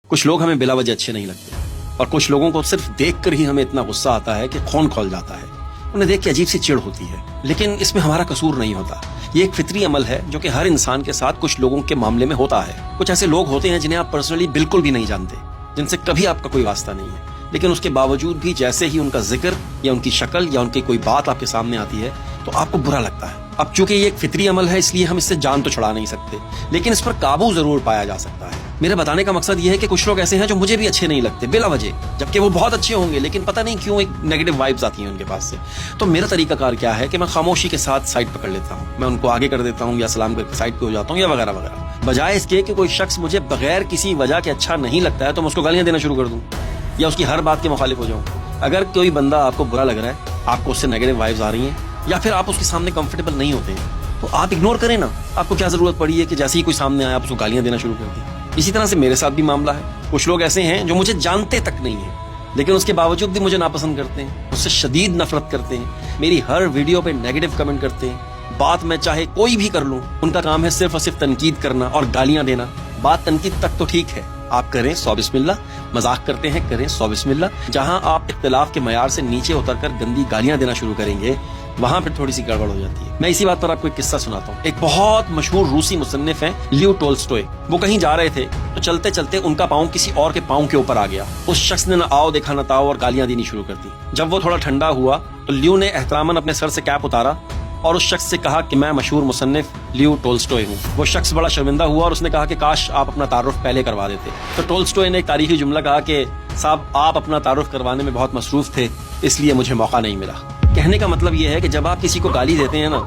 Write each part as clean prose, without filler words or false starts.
कुछ लोग हमें बिला वजह अच्छे नहीं लगते और कुछ लोगों को सिर्फ देख कर ही हमें इतना गुस्सा आता है कि खून खौल जाता है, उन्हें देख के अजीब सी चिढ़ होती है। लेकिन इसमें हमारा कसूर नहीं होता, ये एक फितरी अमल है जो कि हर इंसान के साथ कुछ लोगों के मामले में होता है। कुछ ऐसे लोग होते हैं जिन्हें आप पर्सनली बिल्कुल भी नहीं जानते, जिनसे कभी आपका कोई वास्ता नहीं है, लेकिन उसके बावजूद भी जैसे ही उनका जिक्र या उनकी शक्ल या उनकी कोई बात आपके सामने आती है तो आपको बुरा लगता है। अब चूंकि ये एक फितरी अमल है इसलिए हम इससे जान तो छुड़ा नहीं सकते, लेकिन इस पर काबू जरूर पाया जा सकता है। मेरा बताने का मकसद ये है कि कुछ लोग ऐसे हैं जो मुझे भी अच्छे नहीं लगते बिला वजह, जबकि वो बहुत अच्छे होंगे, लेकिन पता नहीं क्यों एक नेगेटिव वाइब्स आती हैं उनके पास से। तो मेरा तरीकाकार क्या है कि मैं खामोशी के साथ साइड पकड़ लेता हूँ, मैं उनको आगे कर देता हूँ या सलाम करके साइड पे हो जाता हूँ या वगैरह वगैरह। बजाय इसके कि कोई शख्स मुझे बगैर किसी वजह के अच्छा नहीं लगता है तो मैं उसको गालियां देना शुरू कर दूँ या उसकी हर बात के मुखालिफ हो जाऊँ। अगर कोई बंदा आपको बुरा लग रहा है, आपको उससे नेगेटिव वाइब्स आ रही हैं या फिर आप उसके सामने कंफर्टेबल नहीं होते हैं, तो आप इग्नोर करें ना। आपको क्या जरूरत पड़ी है कि जैसे ही कोई सामने आया आप उसको गालियां देना शुरू कर दें। इसी तरह से मेरे साथ भी मामला है। कुछ लोग ऐसे हैं जो मुझे जानते तक नहीं है, लेकिन उसके बावजूद भी मुझे नापसंद करते हैं, मुझसे शदीद नफरत करते हैं, मेरी हर वीडियो पे नेगेटिव कमेंट करते हैं। बात मैं चाहे कोई भी कर लूं, उनका काम है सिर्फ और सिर्फ तनकीद करना और गालियां देना। बात तनकीद तक तो ठीक है, आप करें 100 बिस्मिल्लाह, मजाक करते हैं करें 100 बिस्मिल्लाह। जहां आप इख्तिलाफ के मयार से नीचे उतरकर गंदी गालियां देना शुरू करेंगे वहां पर थोड़ी सी गड़बड़ हो जाती है। मैं इसी बात पर आपको एक किस्सा सुनाता हूँ। एक बहुत मशहूर रूसी मुसन्निफ हैं लियो टोल्स्टॉय। वो कहीं जा रहे थे तो चलते चलते उनका पाँव किसी और के पाँव के ऊपर आ गया। उस शख्स ने ना आओ देखा ना ताओ और गालियां देनी शुरू कर दी। जब वो थोड़ा ठंडा हुआ तो लियो ने एहतरामन अपने सर से कैप उतारा और उस शख्स से कहा कि मैं मशहूर मुसन्निफ लियो टोल्स्टॉय हूँ। वो शख्स बड़ा शर्मिंदा हुआ और उसने कहा कि काश आप अपना तारुफ पहले करवा देते। तो टोल्स्टॉय ने एक तारीखी जुमला कहा कि साहब आप अपना तारुफ करवाने में बहुत मसरूफ थे, इसलिए मुझे मौका नहीं मिला। कहने का मतलब ये है कि जब आप किसी को गाली देते हैं ना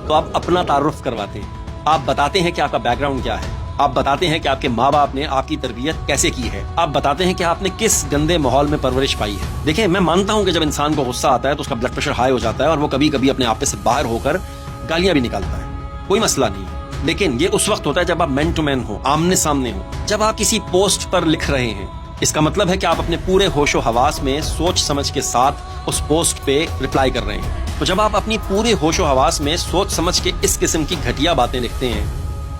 तो आप अपना तारुफ करवाते हैं, आप बताते हैं कि आपका बैकग्राउंड क्या है, आप बताते हैं कि आपके माँ बाप ने आपकी तरबियत कैसे की है, आप बताते हैं कि आपने किस गंदे माहौल में परवरिश पाई है। देखिए, मैं मानता हूं कि जब इंसान को गुस्सा आता है तो उसका ब्लड प्रेशर हाई हो जाता है और वो कभी कभी अपने आप से बाहर होकर गालियां भी निकालता है, कोई मसला नहीं है। लेकिन ये उस वक्त होता है जब आप मैन टू मैन हो, आमने सामने हो, जब आप किसी पोस्ट पर लिख रहे हैं। इसका मतलब है कि आप अपने पूरे होशो हवास में सोच समझ के साथ उस पोस्ट पे रिप्लाई कर रहे हैं। तो जब आप अपनी पूरे होशो हवास में सोच समझ के इस किस्म की घटिया बातें लिखते हैं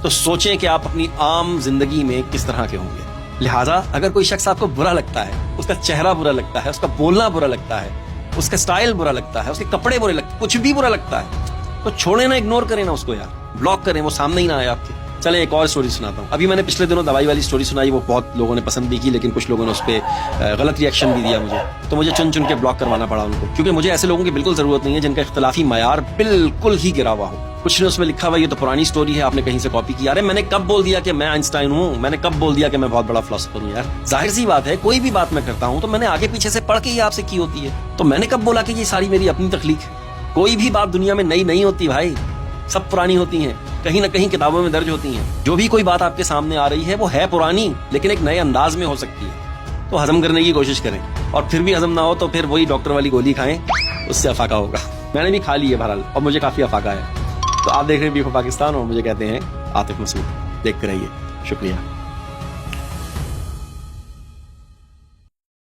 तो सोचें कि आप अपनी आम जिंदगी में किस तरह के होंगे। लिहाजा अगर कोई शख्स आपको बुरा लगता है, उसका चेहरा बुरा लगता है, उसका बोलना बुरा लगता है, उसका स्टाइल बुरा लगता है, उसके कपड़े बुरे लगते हैं, कुछ भी बुरा लगता है, तो छोड़े ना, इग्नोर करें ना उसको यार, ब्लॉक करें, वो सामने ही ना आए आपके। चले एक और स्टोरी सुनाता हूँ। अभी मैंने पिछले दिनों दवाई वाली स्टोरी सुनाई, वो बहुत लोगों ने पसंद भी की, लेकिन कुछ लोगों ने उस पर गलत रिएक्शन भी दिया मुझे, तो मुझे चुन चुन के ब्लॉक करवाना पड़ा उनको, क्योंकि मुझे ऐसे लोगों की बिल्कुल जरूरत नहीं है जिनका इख्तिलाफी मयार बिल्कुल ही गिरा हुआ हो। कुछ ने उसमें लिखा हुआ ये तो पुरानी स्टोरी है, आपने कहीं से कॉपी किया। अरे मैंने कब बोल दिया कि मैं आइंस्टाइन हूँ, मैंने कब बोल दिया कि मैं बहुत बड़ा फिलोसोफर हूँ यार। जाहिर सी बात है, कोई भी बात मैं करता हूँ तो मैंने आगे पीछे से पढ़ के ही आपसे की होती है। तो मैंने कब बोला कि ये सारी मेरी अपनी तख्लीक है? कोई भी बात दुनिया में नई नहीं होती भाई, सब पुरानी होती हैं, कहीं ना कहीं किताबों में दर्ज होती हैं। जो भी कोई बात आपके सामने आ रही है वो है पुरानी, लेकिन एक नए अंदाज में हो सकती है। तो हजम करने की कोशिश करें, और फिर भी हजम ना हो तो फिर वही डॉक्टर वाली गोली खाएं, उससे अफाका होगा। मैंने भी खा ली है बहरहाल, और मुझे काफी अफाका है। तो आप देख रहे हैं बीफ पाकिस्तान और मुझे कहते हैं आतिफ मसूद। देखते रहिए, शुक्रिया।